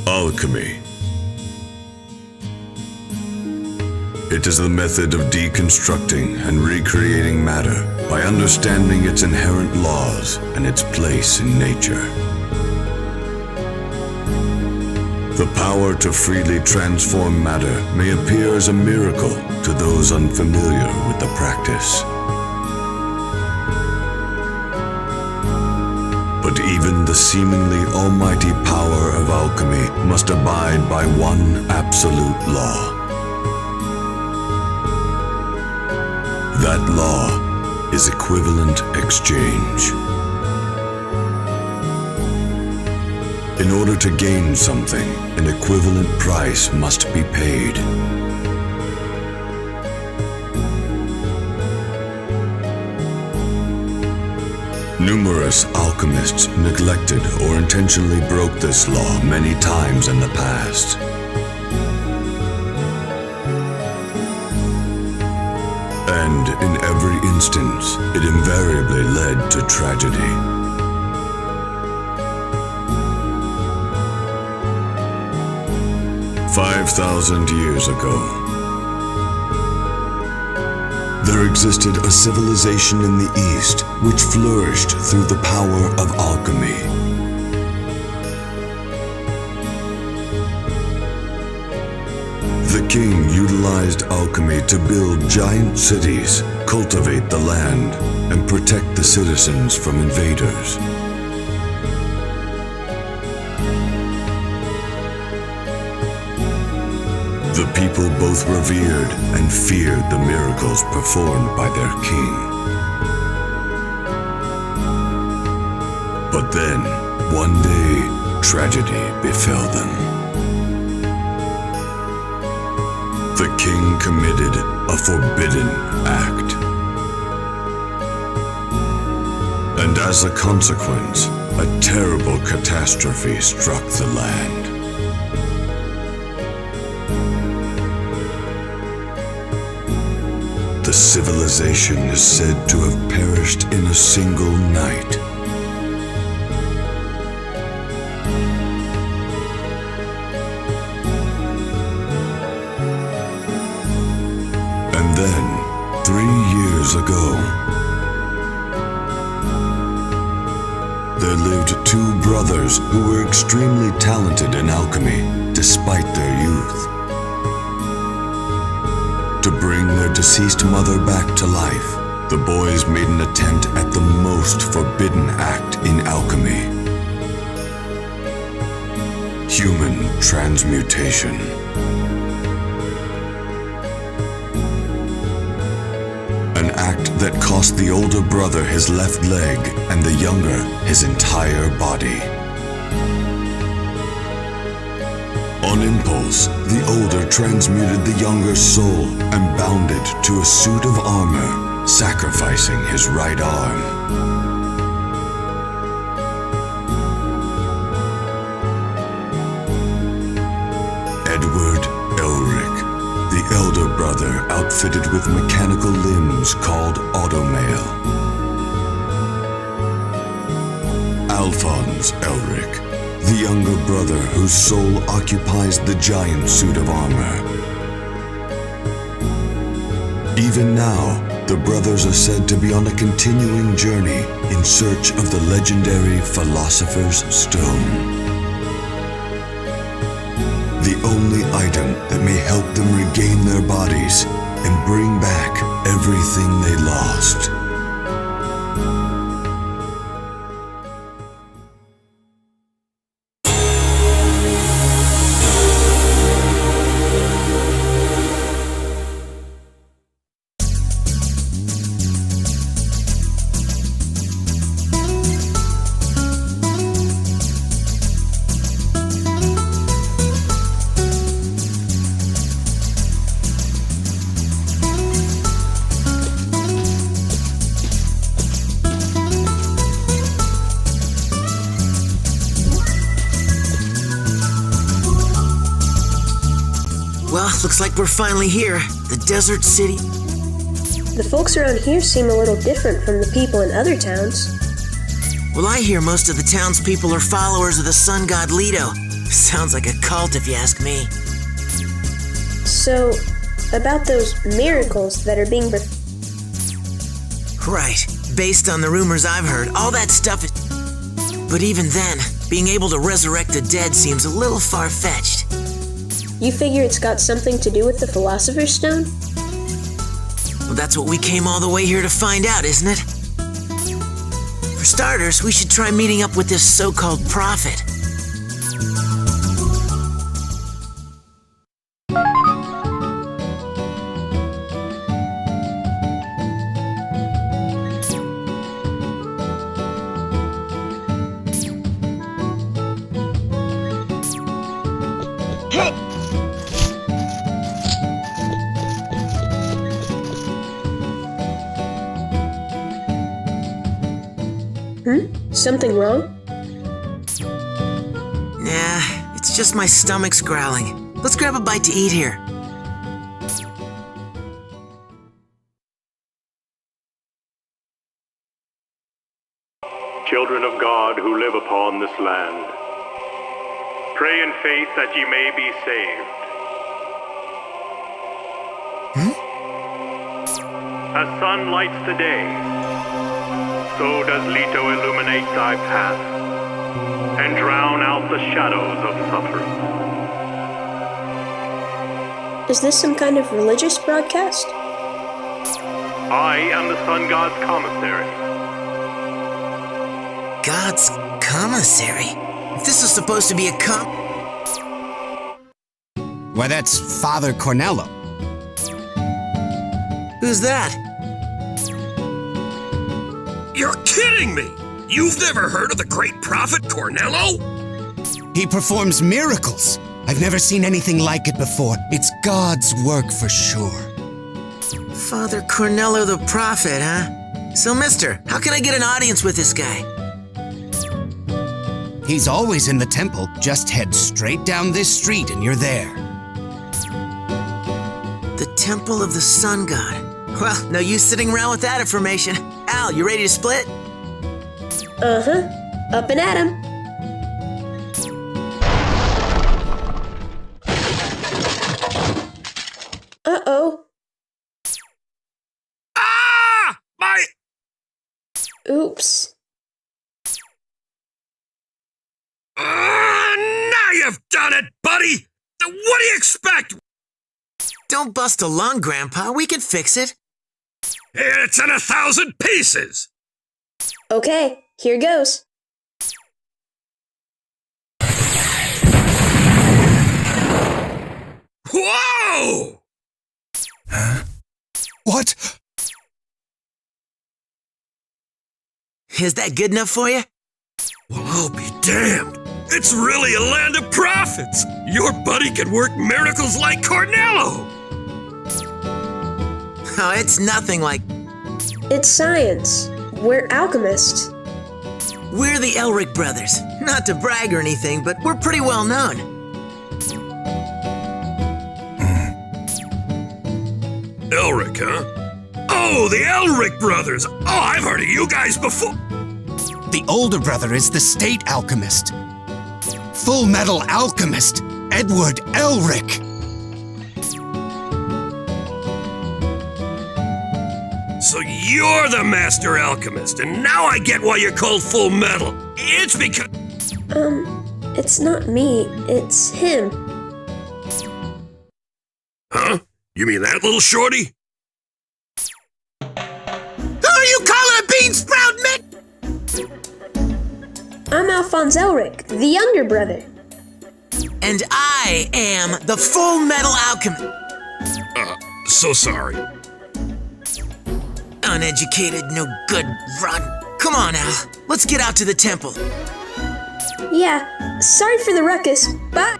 Alchemy. It is the method of deconstructing and recreating matter by understanding its inherent laws and its place in nature. The power to freely transform matter may appear as a miracle to those unfamiliar with the practice. But even the seemingly almighty power of alchemy must abide by one absolute law. That law is equivalent exchange. In order to gain something, an equivalent price must be paid. Numerous alchemists neglected or intentionally broke this law many times in the past. And in every instance, it invariably led to tragedy. "5,000 years ago, there existed a civilization in the East which flourished through the power of alchemy. The king utilized alchemy to build giant cities, cultivate the land, and protect the citizens from invaders. The people both revered and feared the miracles performed by their king. But then, one day, tragedy befell them. The king committed a forbidden act. And as a consequence, a terrible catastrophe struck the land. The civilization is said to have perished in a single night. And then, 3 years ago, there lived two brothers who were extremely talented in alchemy, despite their youth. To bring their deceased mother back to life, the boys made an attempt at the most forbidden act in alchemy: human transmutation. An act that cost the older brother his left leg and the younger his entire body. On impulse, the older transmuted the younger soul and bound it to a suit of armor, sacrificing his right arm. Edward Elric, the elder brother outfitted with mechanical limbs called automail. Alphonse Elric, the younger brother whose soul occupies the giant suit of armor. Even now, the brothers are said to be on a continuing journey in search of the legendary Philosopher's Stone. The only item that may help them regain their bodies and bring back everything they lost. Well, looks like we're finally here. The desert city. The folks around here seem a little different from the people in other towns. Well, I hear most of the townspeople are followers of the sun god Leto. Sounds like a cult if you ask me. So, about those miracles that are being Right. Based on the rumors I've heard, all that stuff is... But even then, being able to resurrect the dead seems a little far-fetched. You figure it's got something to do with the Philosopher's Stone? Well, that's what we came all the way here to find out, isn't it? For starters, we should try meeting up with this so-called prophet. Something wrong? Nah, it's just my stomach's growling. Let's grab a bite to eat here. Children of God who live upon this land, pray in faith that ye may be saved. As sun lights the day, so does Leto illuminate thy path, and drown out the shadows of suffering. Is this some kind of religious broadcast? I am the sun god's commissary. God's commissary? If this is supposed to be a Why, that's Father Cornello. Who's that? You're kidding me! You've never heard of the great prophet Cornello? He performs miracles. I've never seen anything like it before. It's God's work for sure. Father Cornello the prophet, huh? So, mister, how can I get an audience with this guy? He's always in the temple. Just head straight down this street and you're there. The Temple of the Sun God. Well, no use sitting around with that information. Al, you ready to split? Uh-huh. Up and at 'em. Uh-oh. Ah! My... Oops. Now you've done it, buddy! Now what do you expect? Don't bust a lung, Grandpa. We can fix it. It's in 1,000 pieces! Okay, here goes. Whoa! What? Is that good enough for you? Well, I'll be damned. It's really a land of prophets. Your buddy can work miracles like Cornello. Oh, it's nothing like... It's science. We're alchemists. We're the Elric brothers. Not to brag or anything, but we're pretty well known. Elric, huh? Oh, the Elric brothers. Oh, I've heard of you guys before. The older brother is the state alchemist. Fullmetal Alchemist, Edward Elric. So you're the master alchemist, and now I get why you're called Full Metal. It's because... It's not me, it's him. Huh? You mean that little shorty? Who are you calling a bean sprout, Mick? I'm Alphonse Elric, the younger brother. And I am the Fullmetal Alchemist. So sorry. Uneducated, no good, rotten. Come on, Al. Let's get out to the temple. Yeah, sorry for the ruckus. Bye.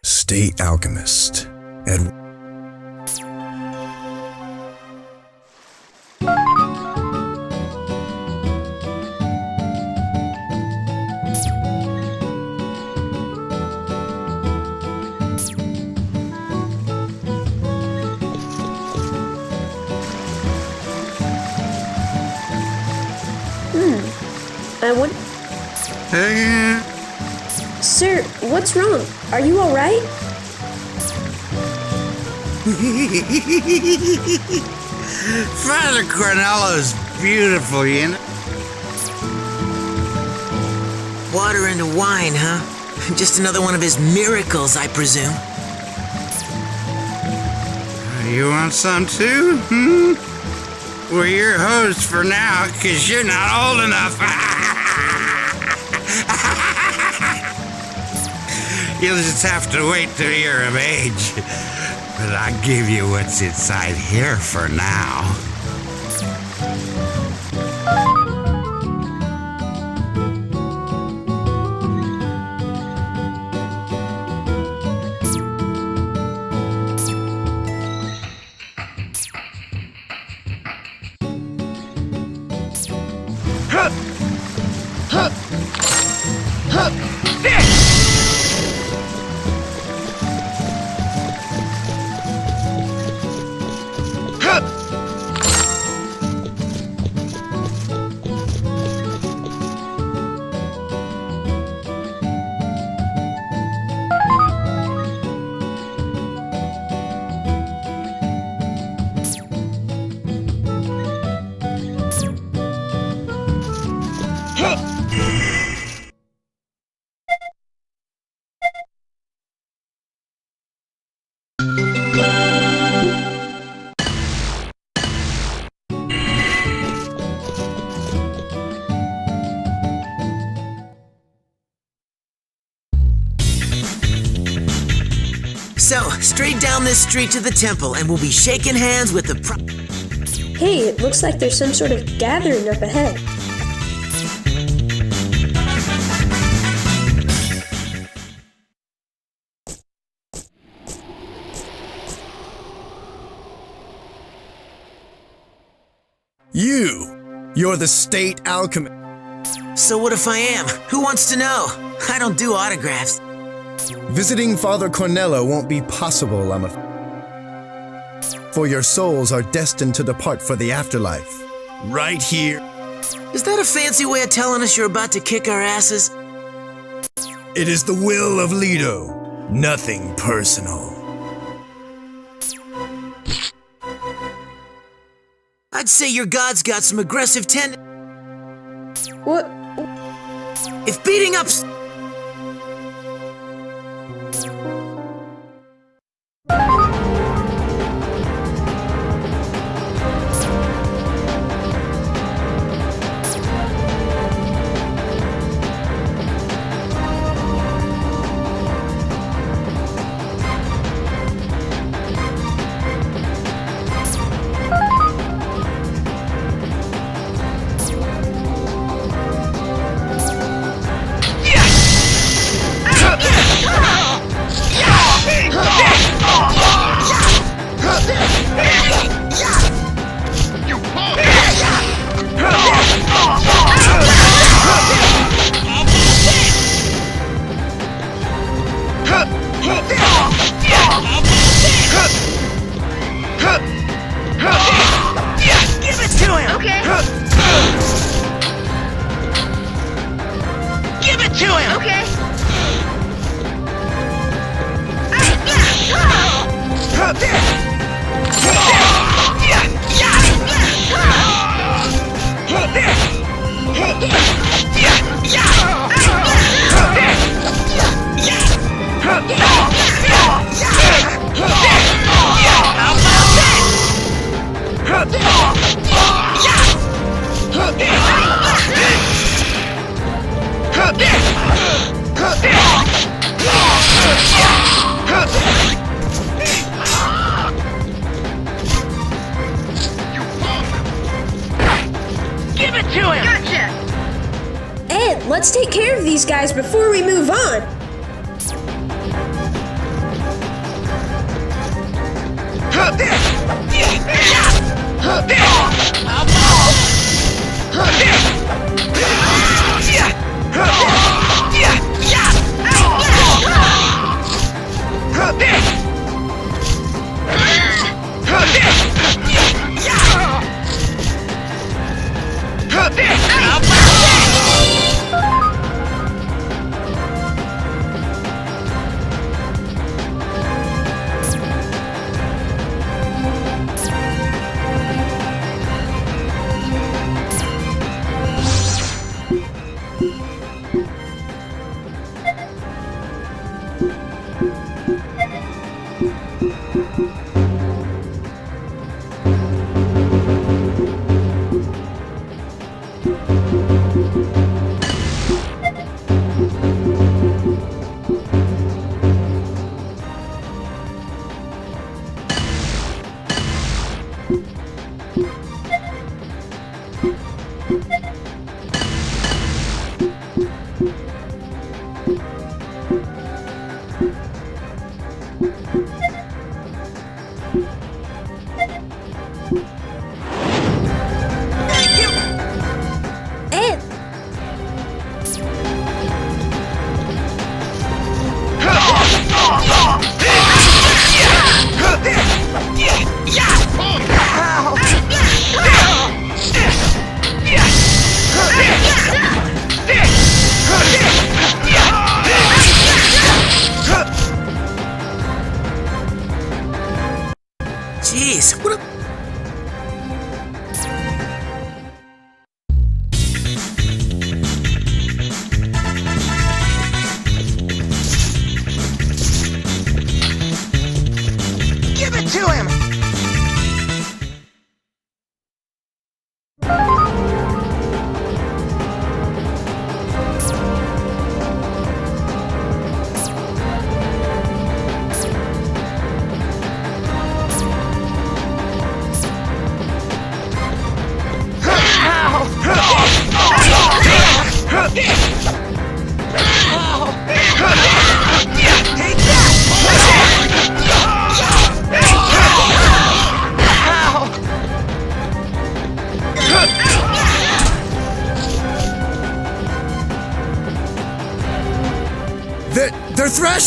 State alchemist, Edward. Sir, what's wrong? Are you alright? Father Cornello's beautiful, you know? Water into wine, huh? Just another one of his miracles, I presume. You want some too? We're your host for now, 'cause you're not old enough. You'll just have to wait till you're of age. But I'll give you what's inside here for now. So, straight down this street to the temple, and we'll be shaking hands with the Hey, it looks like there's some sort of gathering up ahead. You're the state alchemist. So what if I am? Who wants to know? I don't do autographs. Visiting Father Cornello won't be possible, I'm afraid. For your souls are destined to depart for the afterlife. Right here. Is that a fancy way of telling us you're about to kick our asses? It is the will of Leto. Nothing personal. I'd say your god's got some aggressive What? If beating up... Let's take care of these guys before we move on.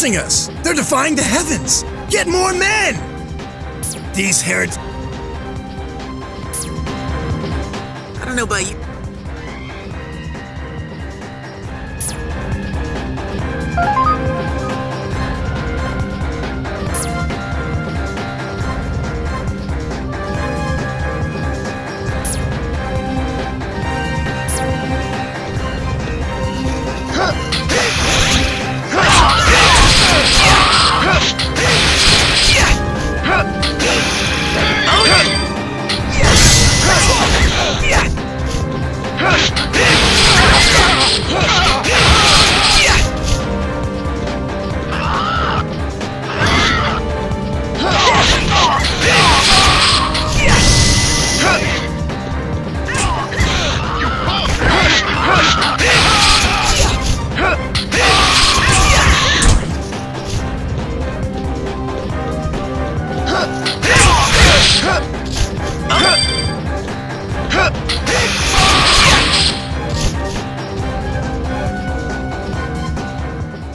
forcing us! They're defying the heavens! Get more men! These heretics... I don't know about you.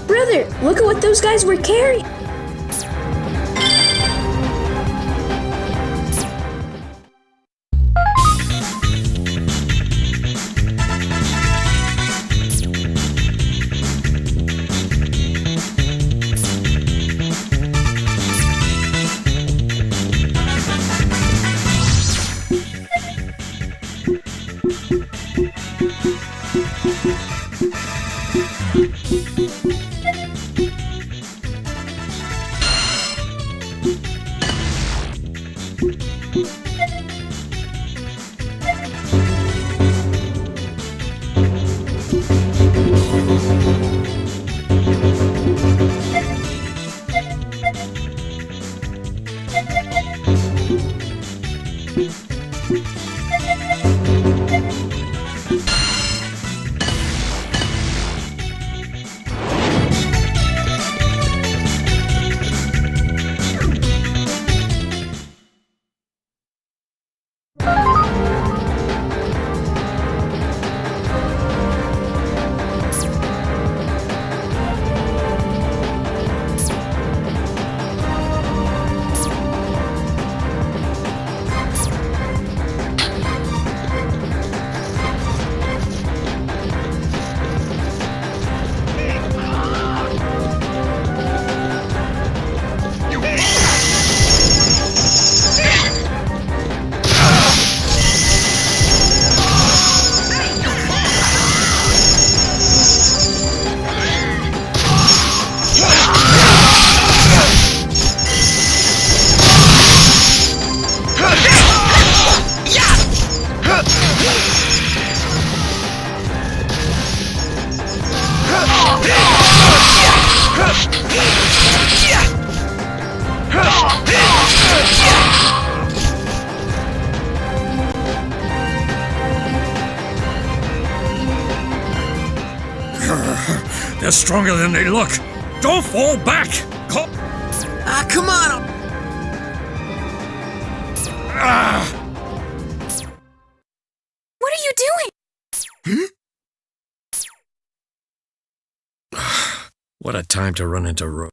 Brother, look at what those guys were carrying. They're stronger than they look. Don't fall back! Come on! What are you doing? What a time to run into Rogue.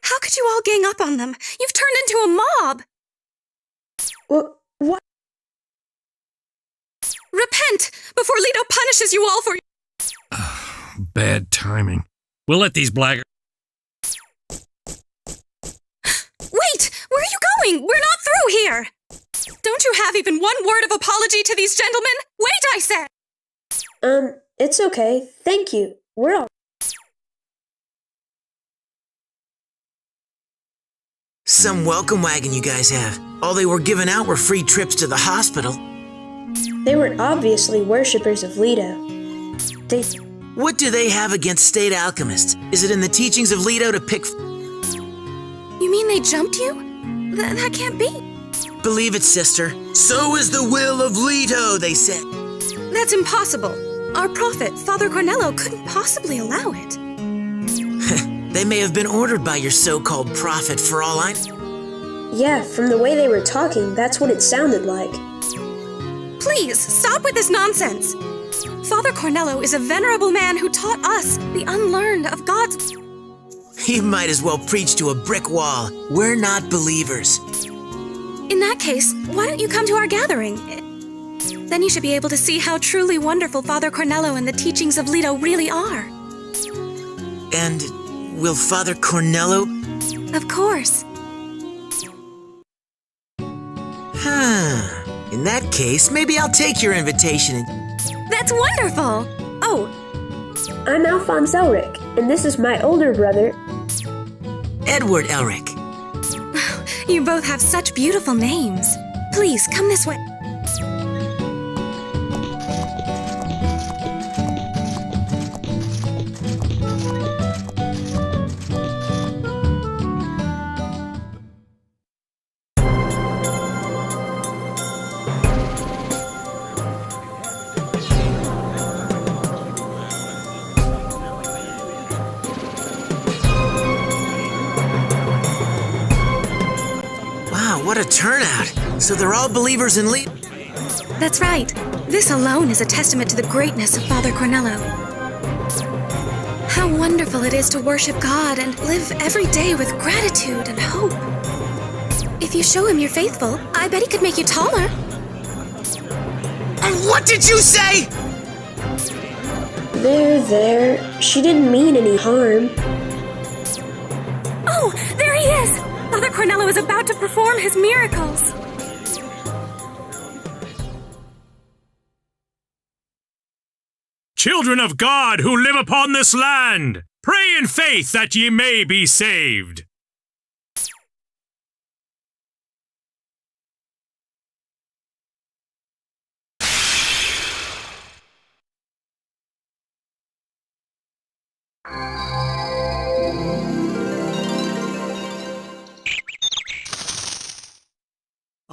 How could you all gang up on them? You've turned into a mob! What? Repent before Leto punishes you all for... Bad timing. We'll let these blaggers... Wait! Where are you going? We're not through here! Don't you have even one word of apology to these gentlemen? Wait, I said! It's okay. Thank you. We're all... Some welcome wagon you guys have. All they were giving out were free trips to the hospital. They were obviously worshippers of Leto. What do they have against state alchemists? Is it in the teachings of Leto to pick... You mean they jumped you? That can't be. Believe it, sister. So is the will of Leto, they said. That's impossible. Our prophet, Father Cornello, couldn't possibly allow it. They may have been ordered by your so-called prophet for all I know. Yeah, from the way they were talking, that's what it sounded like. Please, stop with this nonsense. Father Cornello is a venerable man who taught us, the unlearned, of God's... You might as well preach to a brick wall. We're not believers. In that case, why don't you come to our gathering? Then you should be able to see how truly wonderful Father Cornello and the teachings of Leto really are. And will Father Cornello... Of course. In that case, maybe I'll take your invitation and... That's wonderful! Oh, I'm Alphonse Elric, and this is my older brother. Edward Elric. you both have such beautiful names. Please, come this way. What a turnout! So they're all believers in Leto? That's right. This alone is a testament to the greatness of Father Cornello. How wonderful it is to worship God and live every day with gratitude and hope. If you show him you're faithful, I bet he could make you taller. And what did you say? There. She didn't mean any harm. Oh, there he is! Father Cornello is about to perform his miracles. Children of God who live upon this land, pray in faith that ye may be saved.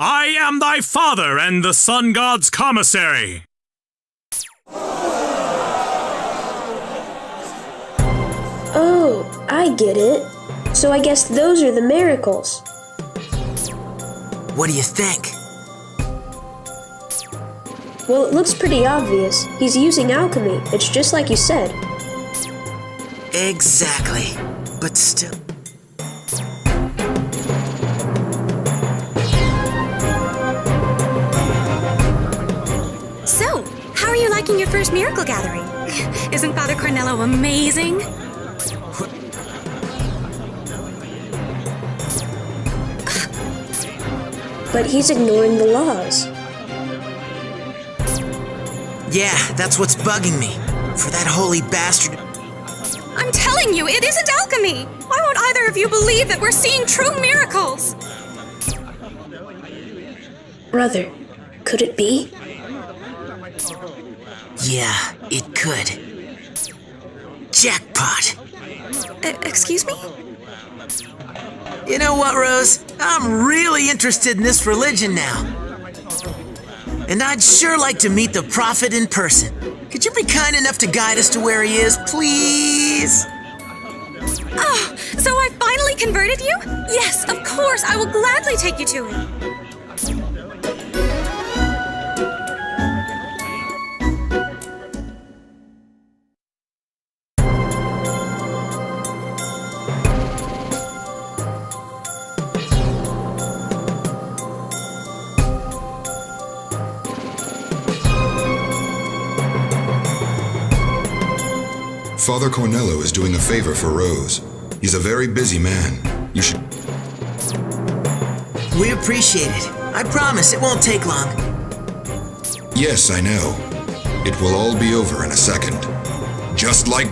I am thy father and the sun god's commissary. Oh, I get it. So I guess those are the miracles. What do you think? Well, it looks pretty obvious. He's using alchemy. It's just like you said. Exactly. But still... So, how are you liking your first miracle gathering? Isn't Father Cornello amazing? But he's ignoring the laws. Yeah, that's what's bugging me. For that holy bastard... I'm telling you, it isn't alchemy! Why won't either of you believe that we're seeing true miracles? Brother, could it be? Yeah, it could. Jackpot! Excuse me? You know what, Rose? I'm really interested in this religion now. And I'd sure like to meet the prophet in person. Could you be kind enough to guide us to where he is, please? Oh, so I finally converted you? Yes, of course, I will gladly take you to him. Father Cornello is doing a favor for Rose. He's a very busy man. You should... We appreciate it. I promise it won't take long. Yes, I know. It will all be over in a second. Just like...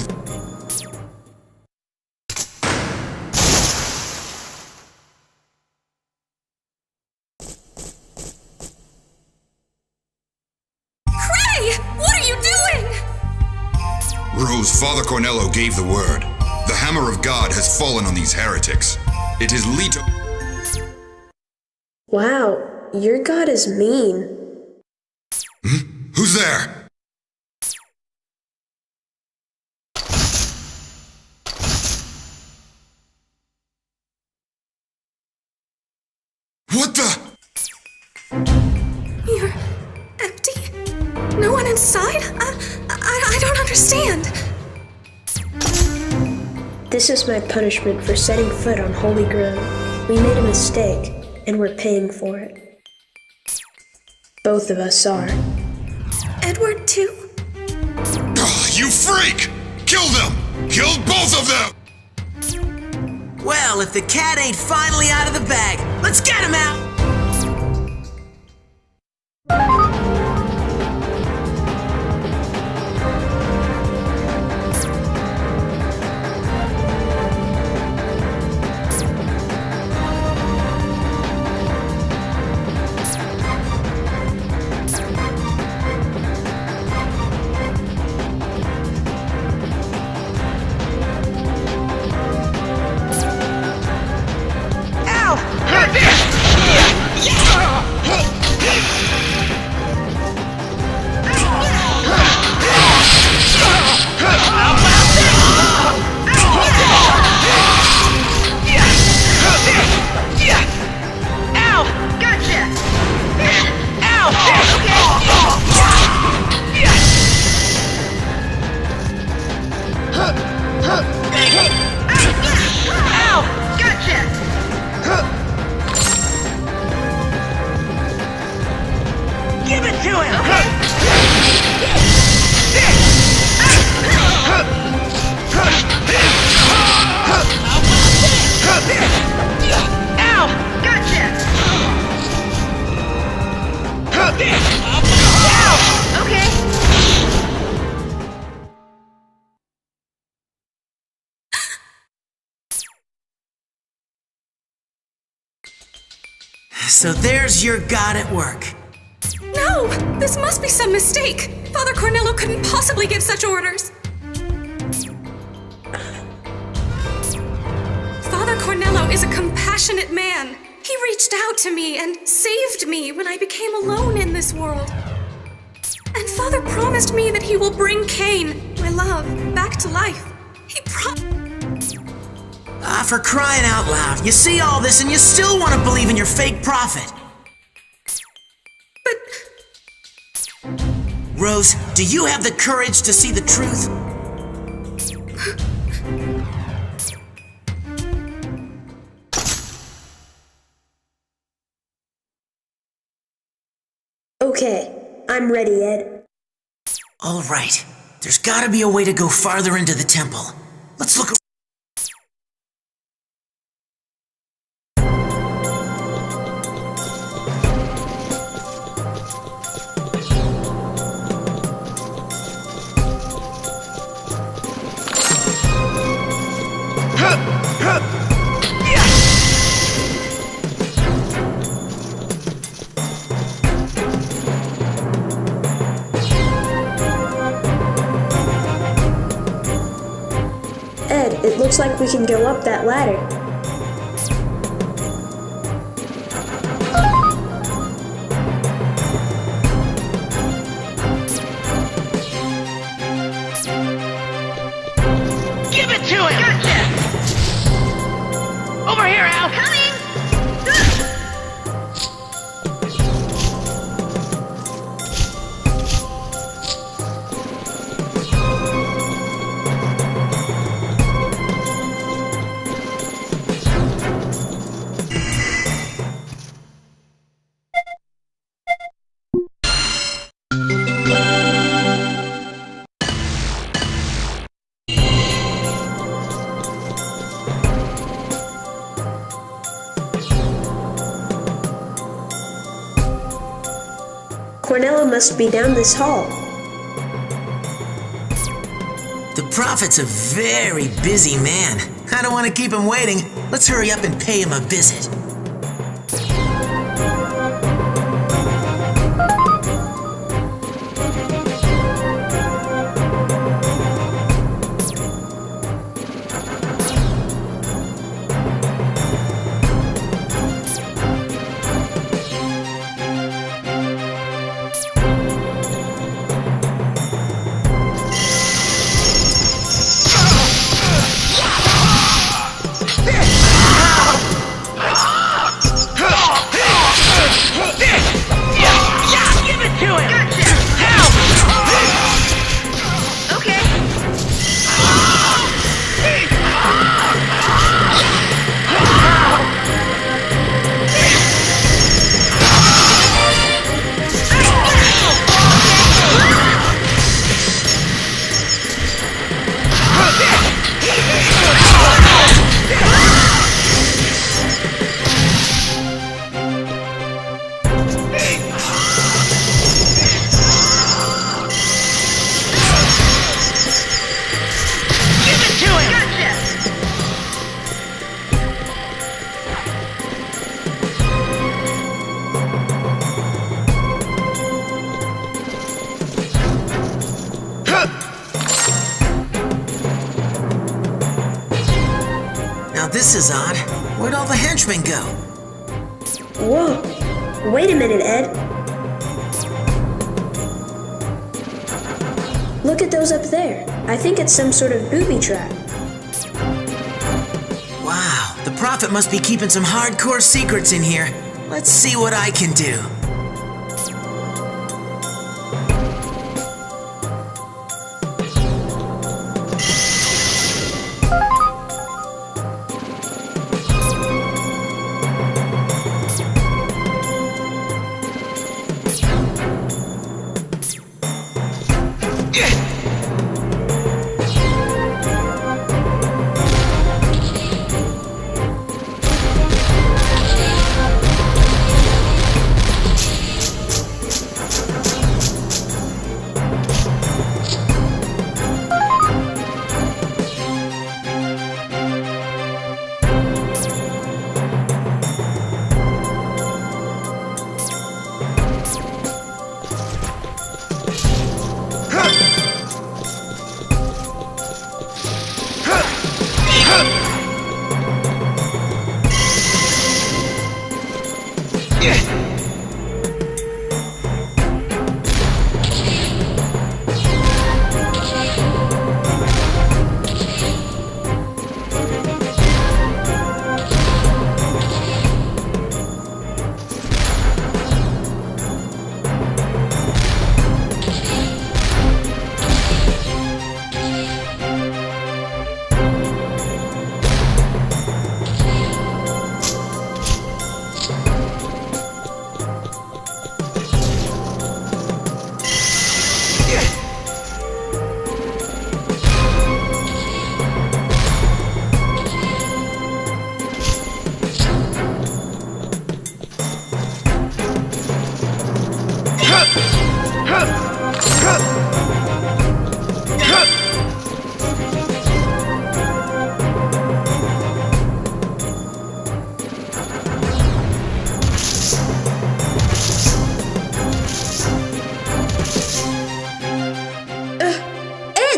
Rose, Father Cornello gave the word. The hammer of God has fallen on these heretics. It is Leto... Wow, your god is mean. Who's there? What the? You're empty? No one inside? I don't understand. This is my punishment for setting foot on holy ground. We made a mistake, and we're paying for it. Both of us are. Edward, too? You freak! Kill them! Kill both of them! Well, if the cat ain't finally out of the bag, let's get him out! So there's your god at work. No! This must be some mistake! Father Cornello couldn't possibly give such orders! Father Cornello is a compassionate man. He reached out to me and saved me when I became alone in this world. And Father promised me that he will bring Cain, my love, back to life. He For crying out loud, you see all this and you still want to believe in your fake prophet. But... Rose, do you have the courage to see the truth? Okay, I'm ready, Ed. All right, there's gotta be a way to go farther into the temple. Let's look around. Ed, it looks like we can go up that ladder. Give it to him! Gotcha! Over here, Al! Coming! Cornello must be down this hall. The prophet's a very busy man. I don't want to keep him waiting. Let's hurry up and pay him a visit. This is odd. Where'd all the henchmen go? Whoa. Wait a minute, Ed. Look at those up there. I think it's some sort of booby trap. Wow, the Prophet must be keeping some hardcore secrets in here. Let's see what I can do.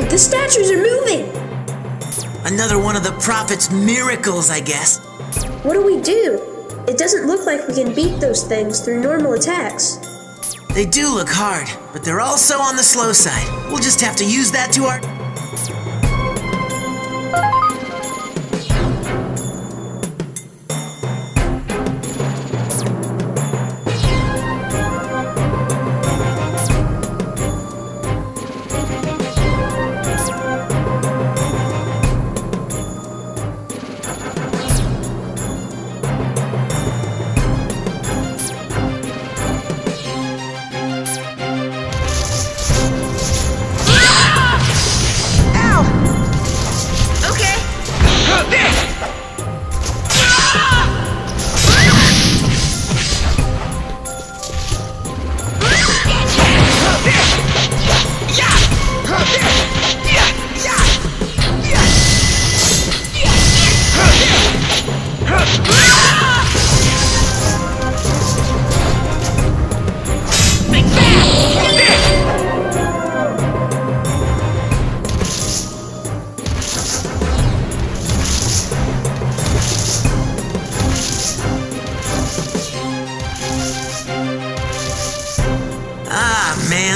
The statues are moving! Another one of the Prophet's miracles, I guess. What do we do? It doesn't look like we can beat those things through normal attacks. They do look hard, but they're also on the slow side. We'll just have to use that to our...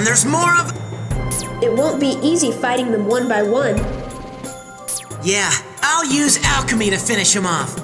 There's more of... It won't be easy fighting them one by one. Yeah, I'll use alchemy to finish them off.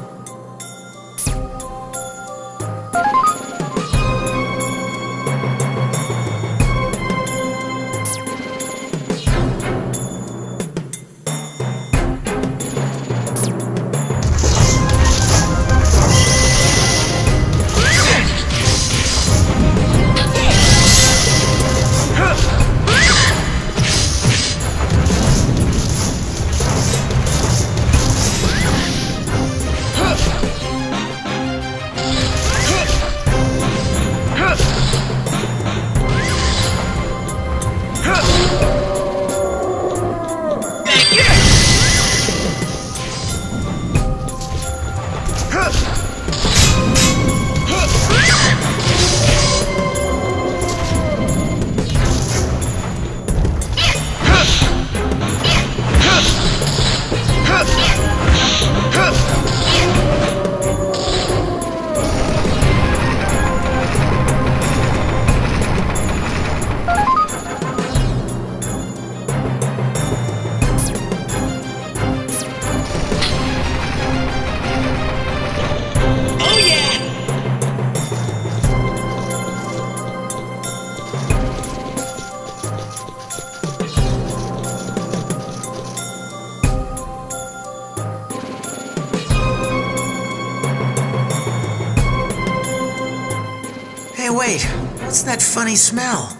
What's that funny smell?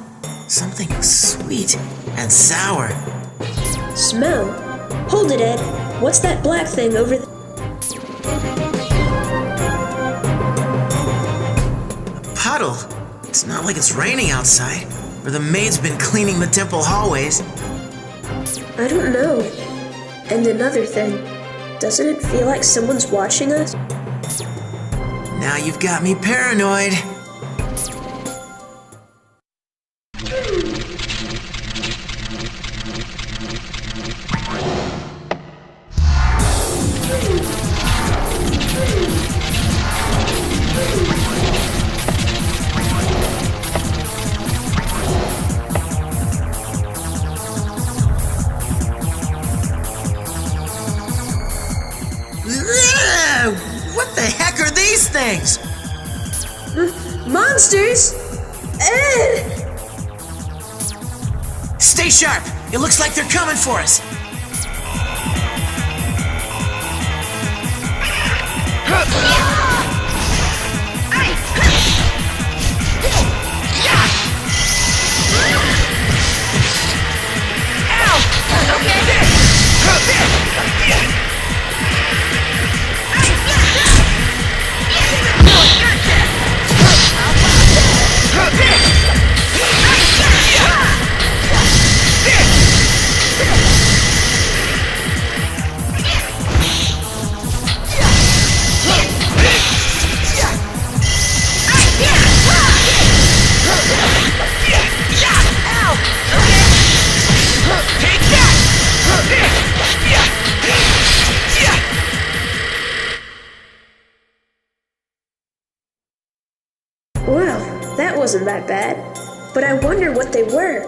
Something sweet and sour. Smell? Hold it, Ed. What's that black thing over there? A puddle? It's not like it's raining outside, or the maid's been cleaning the temple hallways. I don't know. And another thing, doesn't it feel like someone's watching us? Now you've got me paranoid. What the heck are these things? Monsters? Ed! Stay sharp! It looks like they're coming for us! Well, that wasn't that bad. But I wonder what they were.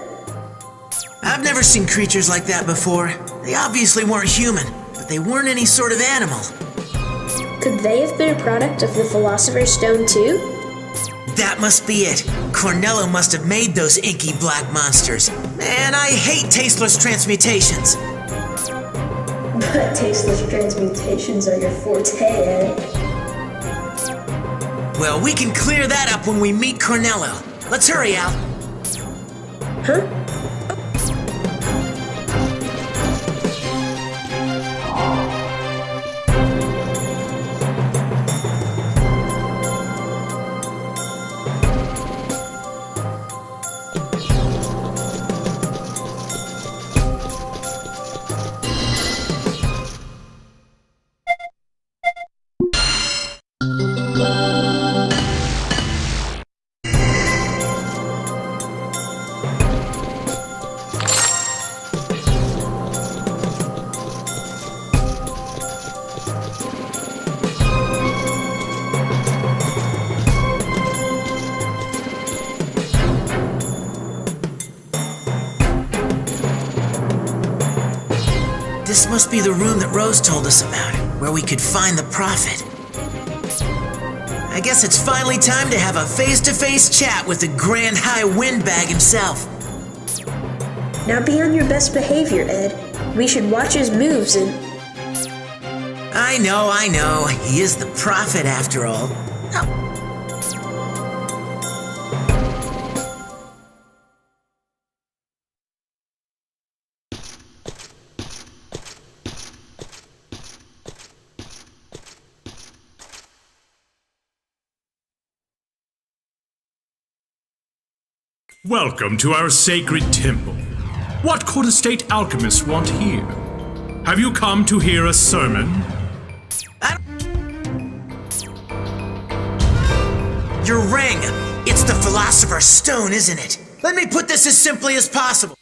I've never seen creatures like that before. They obviously weren't human, but they weren't any sort of animal. Could they have been a product of the Philosopher's Stone too? That must be it. Cornello must have made those inky black monsters. Man, I hate tasteless transmutations. But tasteless transmutations are your forte, Ed. Well, we can clear that up when we meet Cornello. Let's hurry, Al. Huh? This must be the room that Rose told us about, where we could find the Prophet. I guess it's finally time to have a face-to-face chat with the Grand High Windbag himself. Now be on your best behavior, Ed. We should watch his moves and... I know. He is the Prophet after all. Now, Welcome to our sacred temple. What could a state alchemist want here? Have you come to hear a sermon? your ring! It's the Philosopher's Stone, isn't it? Let me put this as simply as possible.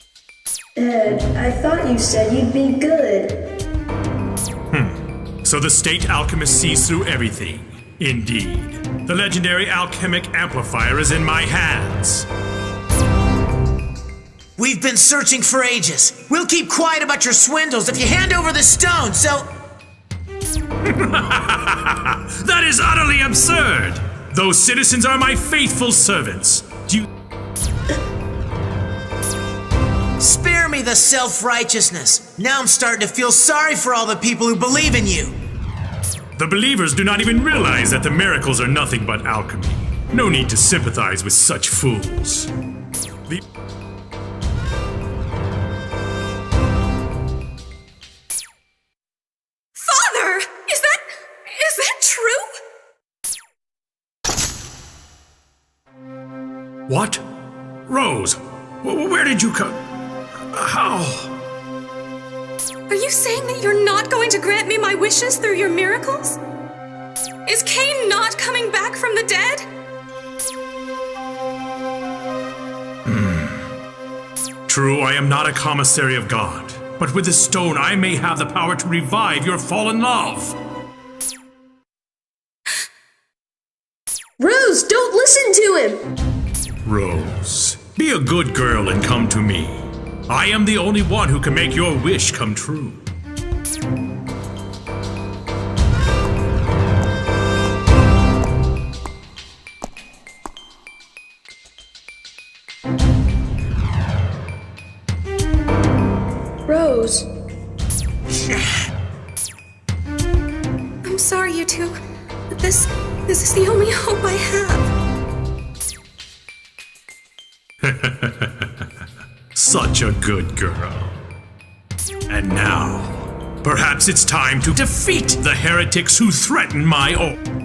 Ed, I thought you said you'd be good. So the state alchemist sees through everything. Indeed. The legendary alchemic amplifier is in my hands. We've been searching for ages. We'll keep quiet about your swindles if you hand over the stone, so... That is utterly absurd! Those citizens are my faithful servants. Do you... Spare me the self-righteousness. Now I'm starting to feel sorry for all the people who believe in you. The believers do not even realize that the miracles are nothing but alchemy. No need to sympathize with such fools. The Father! Is that true? What? Rose, where did you come? How? Are you saying that you're not going to grant me my wishes through your miracles? Is Cain not coming back from the dead? True, I am not a commissary of God, but with this stone I may have the power to revive your fallen love. Rose, don't listen to him! Rose, be a good girl and come to me. I am the only one who can make your wish come true. Rose. I'm sorry, you two. But this is the only hope I have. Such a good girl. And now, perhaps it's time to defeat the heretics who threaten my own.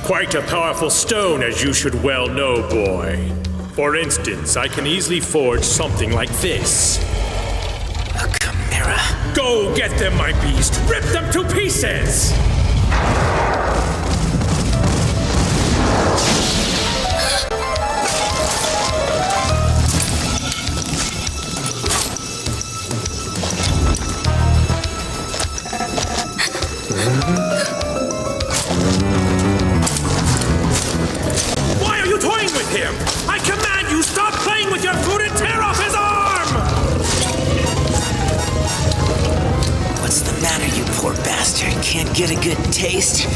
Quite a powerful stone, as you should well know, boy. For instance, I can easily forge something like this. A chimera. Go get them, my beast! Rip them to pieces! Why are you toying with him? I command you stop playing with your food and tear off his arm! What's the matter, you poor bastard? Can't get a good taste?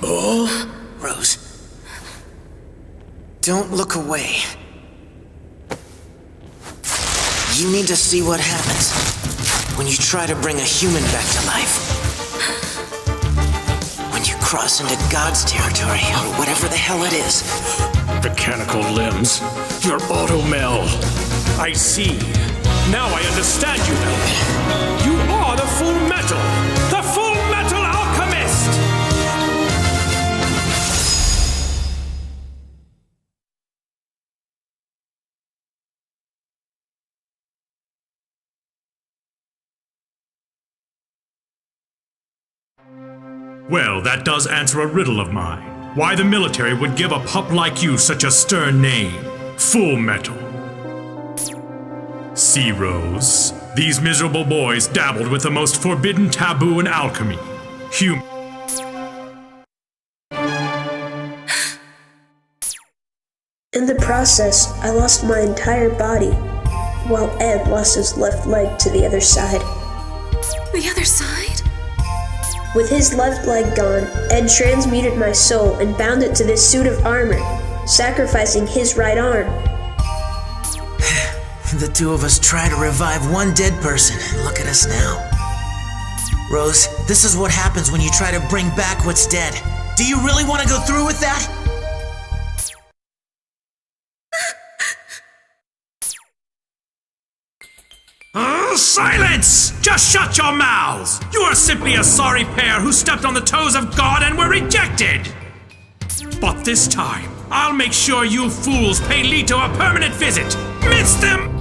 Oh? Rose. Don't look away. You need to see what happens when you try to bring a human back to life. When you cross into God's territory, or whatever the hell it is. Mechanical limbs. Your auto-mel. I see. Now I understand you, Mel. You are the Fullmetal! The Fullmetal Alchemist! Well, that does answer a riddle of mine. Why the military would give a pup like you such a stern name. Fullmetal. See, Rose, these miserable boys dabbled with the most forbidden taboo in alchemy. In the process, I lost my entire body, while Ed lost his left leg to the other side. The other side? With his left leg gone, Ed transmuted my soul and bound it to this suit of armor, sacrificing his right arm. The two of us try to revive one dead person. Look at us now. Rose, this is what happens when you try to bring back what's dead. Do you really want to go through with that? Silence! Just shut your mouths! You are simply a sorry pair who stepped on the toes of God and were rejected! But this time, I'll make sure you fools pay Leto a permanent visit! Mince them!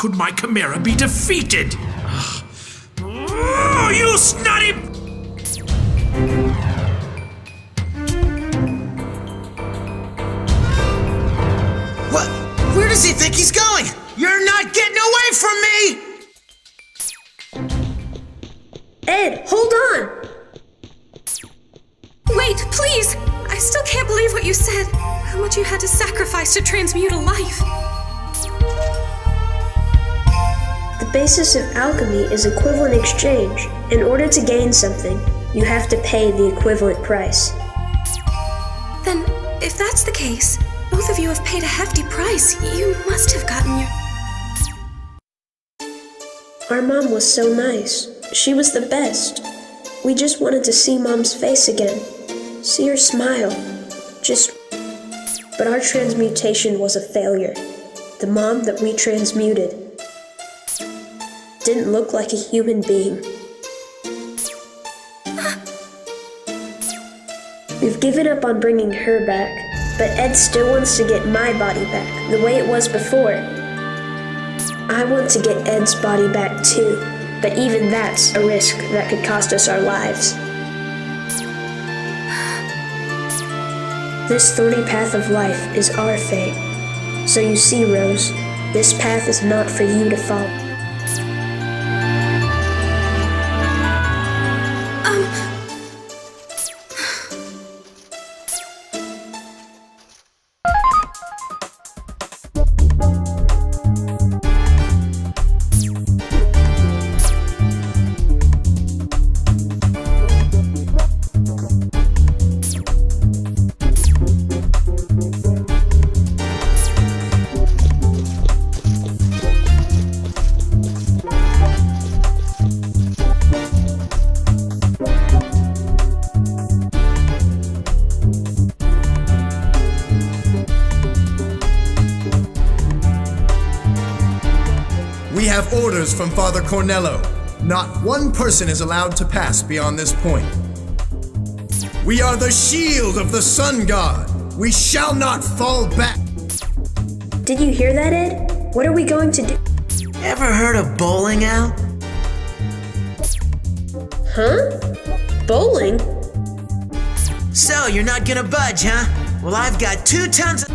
could my chimera be defeated? Oh, you snotty... What? Where does he think he's going? You're not getting away from me! Ed, hold on! Wait, please! I still can't believe what you said. How much you had to sacrifice to transmute a life. The basis of alchemy is equivalent exchange. In order to gain something, you have to pay the equivalent price. Then, if that's the case, both of you have paid a hefty price. You must have gotten your... Our mom was so nice. She was the best. We just wanted to see Mom's face again. See her smile. But our transmutation was a failure. The mom that we transmuted didn't look like a human being. We've given up on bringing her back, but Ed still wants to get my body back, the way it was before. I want to get Ed's body back too, but even that's a risk that could cost us our lives. This thorny path of life is our fate. So you see, Rose, this path is not for you to follow. We have orders from Father Cornello. Not one person is allowed to pass beyond this point. We are the shield of the sun god. We shall not fall back. Did you hear that, Ed? What are we going to do? Ever heard of bowling, Al? Huh? Bowling? So, you're not gonna budge, huh? Well, I've got 2 tons of...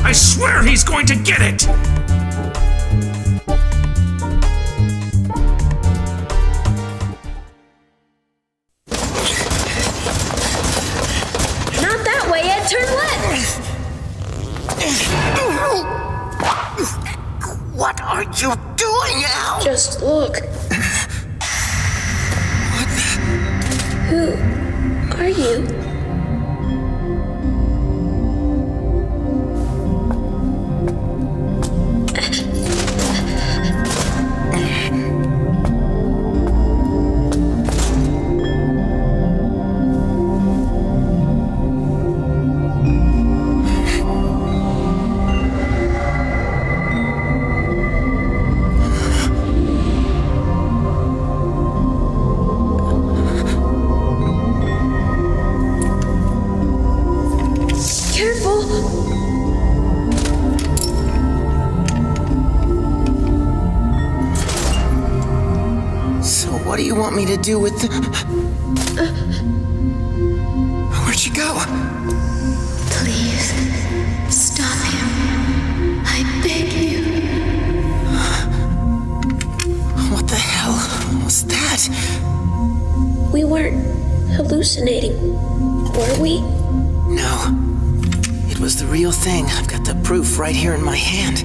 I swear he's going to get it! Not that way, Ed. Turn left! What are you doing, Al? Just look. Who are you? So what do you want me to do with the... Where'd she go? Please, stop him. I beg you. What the hell was that? We weren't hallucinating, were we? No. It was the real thing. I've got the proof right here in my hand.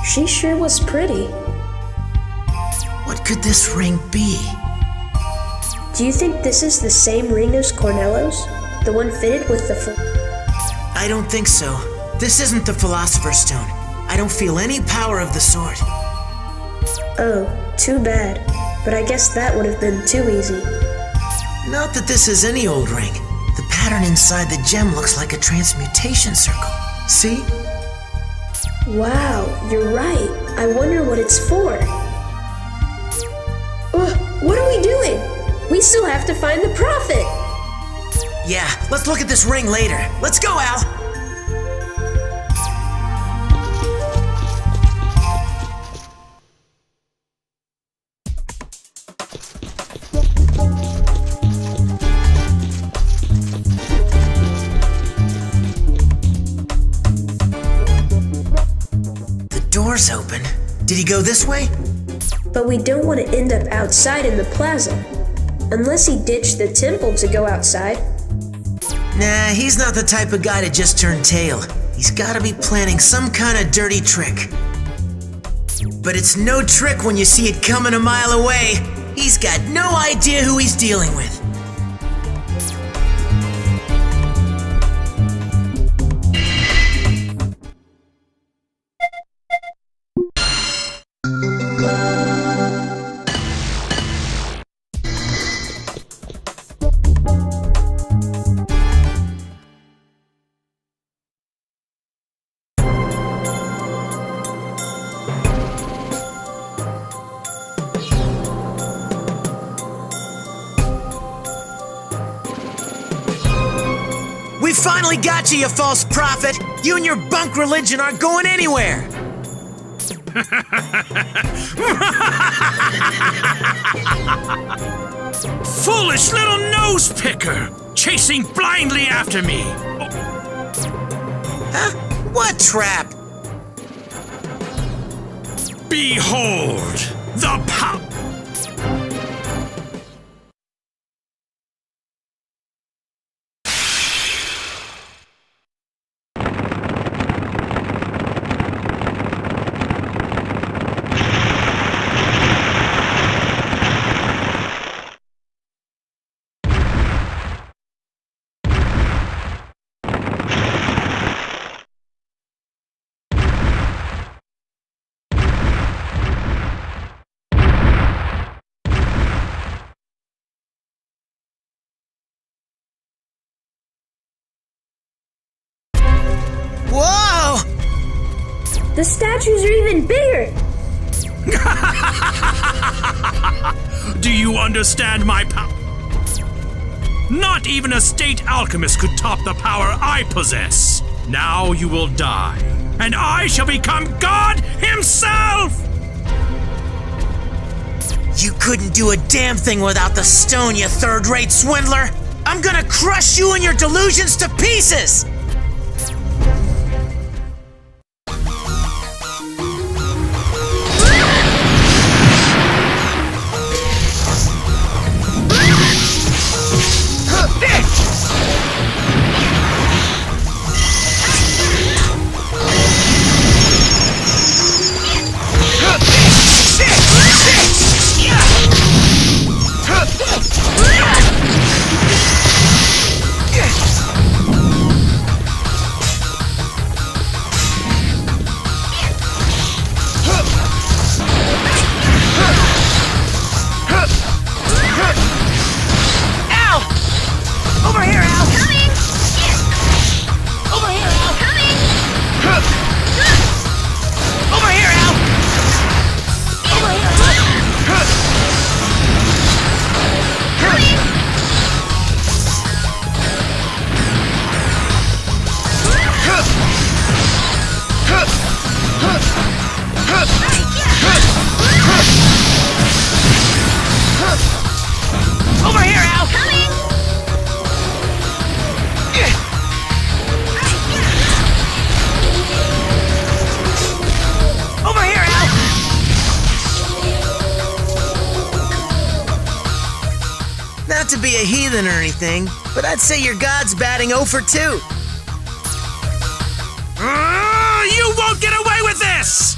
She sure was pretty. What could this ring be? Do you think this is the same ring as Cornello's? The one fitted with the... I don't think so. This isn't the Philosopher's Stone. I don't feel any power of the sort. Oh, too bad. But I guess that would have been too easy. Not that this is any old ring. The pattern inside the gem looks like a transmutation circle. See? Wow, you're right. I wonder what it's for. What are we doing? We still have to find the prophet. Yeah, let's look at this ring later. Let's go, Al! The door's open. Did he go this way? But we don't want to end up outside in the plaza. Unless he ditched the temple to go outside. Nah, he's not the type of guy to just turn tail. He's gotta be planning some kind of dirty trick. But it's no trick when you see it coming a mile away. He's got no idea who he's dealing with. We finally got you false prophet! You and your bunk religion aren't going anywhere! Foolish little nose picker! Chasing blindly after me! Huh? What trap? Behold! The power! Whoa! The statues are even bigger! Do you understand my power? Not even a state alchemist could top the power I possess. Now you will die, and I shall become God himself! You couldn't do a damn thing without the stone, you third-rate swindler! I'm gonna crush you and your delusions to pieces! Not to be a heathen or anything, but I'd say your god's batting 0 for 2. You won't get away with this!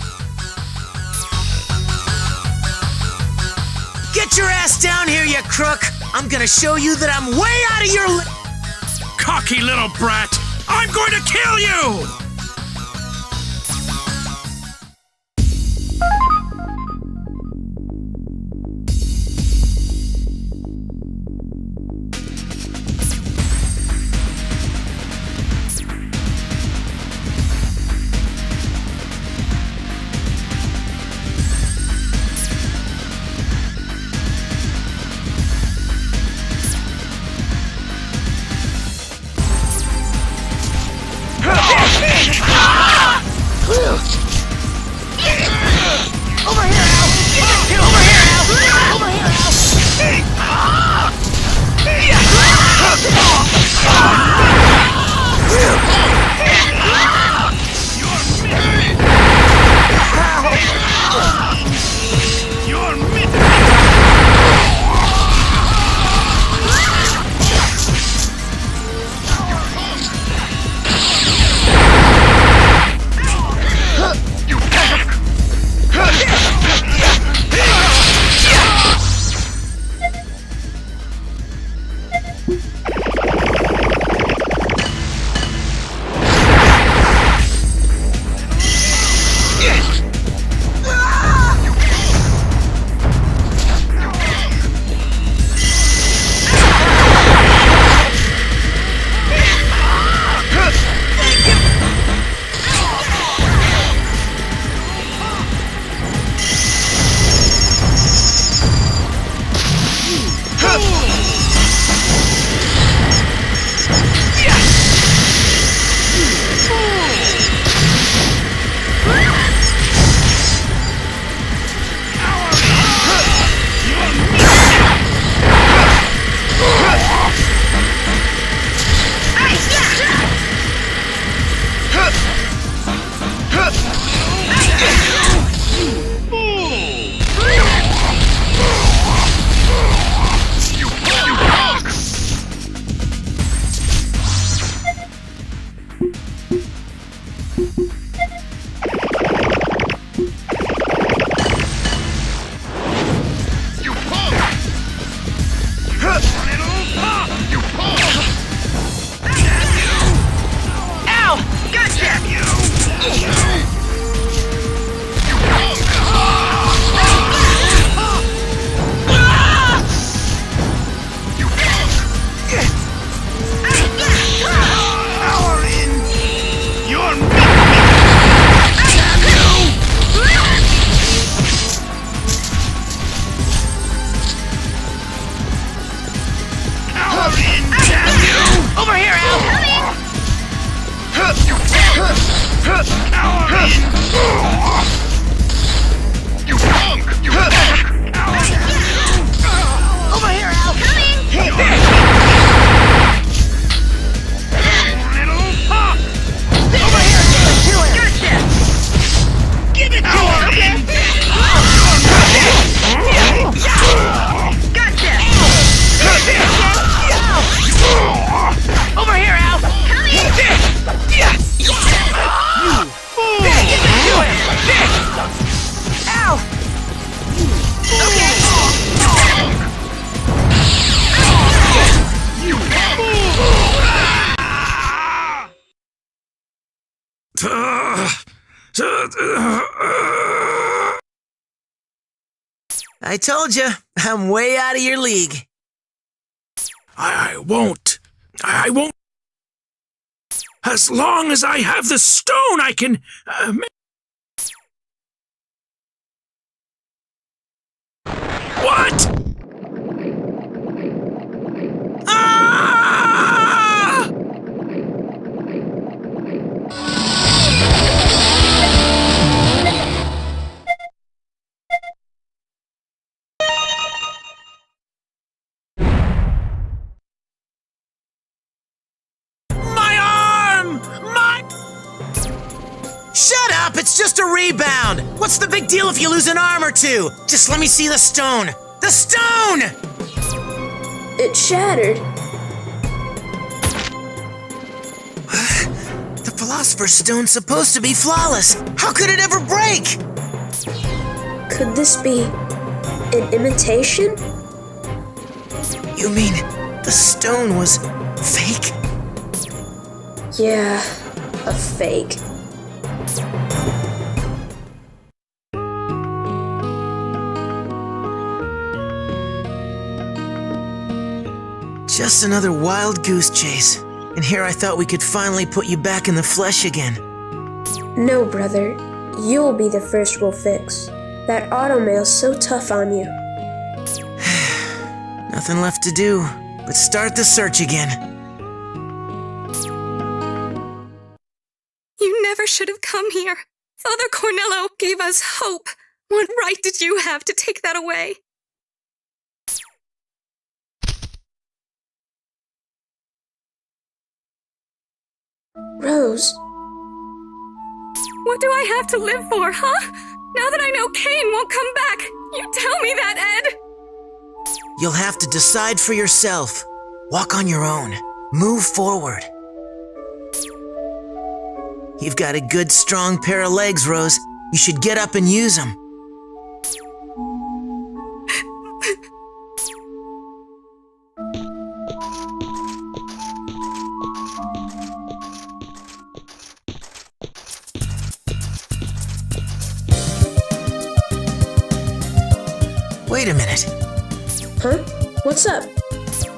Get your ass down here, you crook! I'm gonna show you that I'm way out of your Cocky little brat! I'm going to kill you! I told you, I'm way out of your league. I won't. I won't. As long as I have the stone, I can... What? Ah! My arm! Shut up! It's just a rebound! What's the big deal if you lose an arm or two? Just let me see the stone! The stone! It shattered. The Philosopher's Stone's supposed to be flawless. How could it ever break? Could this be an imitation? You mean the stone was fake? Yeah, a fake. Just another wild goose chase. And here I thought we could finally put you back in the flesh again. No, brother. You'll be the first we'll fix. That automail's so tough on you. Nothing left to do but start the search again. You never should have come here. Father Cornello gave us hope. What right did you have to take that away? Rose. What do I have to live for, huh? Now that I know Cain won't come back, you tell me that, Ed! You'll have to decide for yourself. Walk on your own. Move forward. You've got a good, strong pair of legs, Rose. You should get up and use them. Wait a minute. Huh? What's up?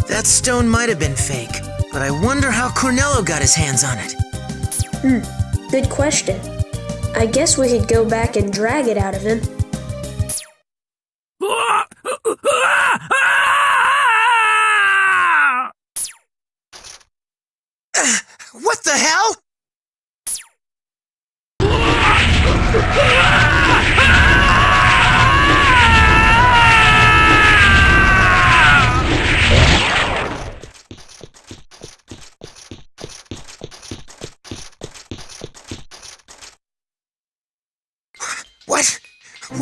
That stone might have been fake, but I wonder how Cornello got his hands on it. Good question. I guess we could go back and drag it out of him. What the hell?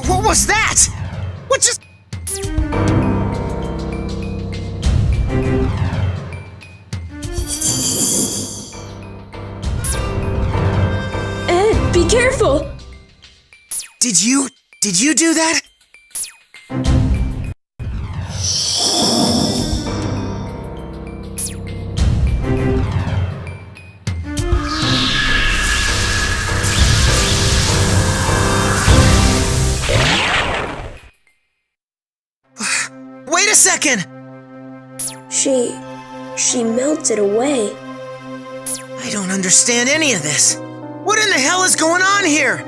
What was that? What just... Ed, be careful! Did you do that? Wait a second! She melted away. I don't understand any of this. What in the hell is going on here?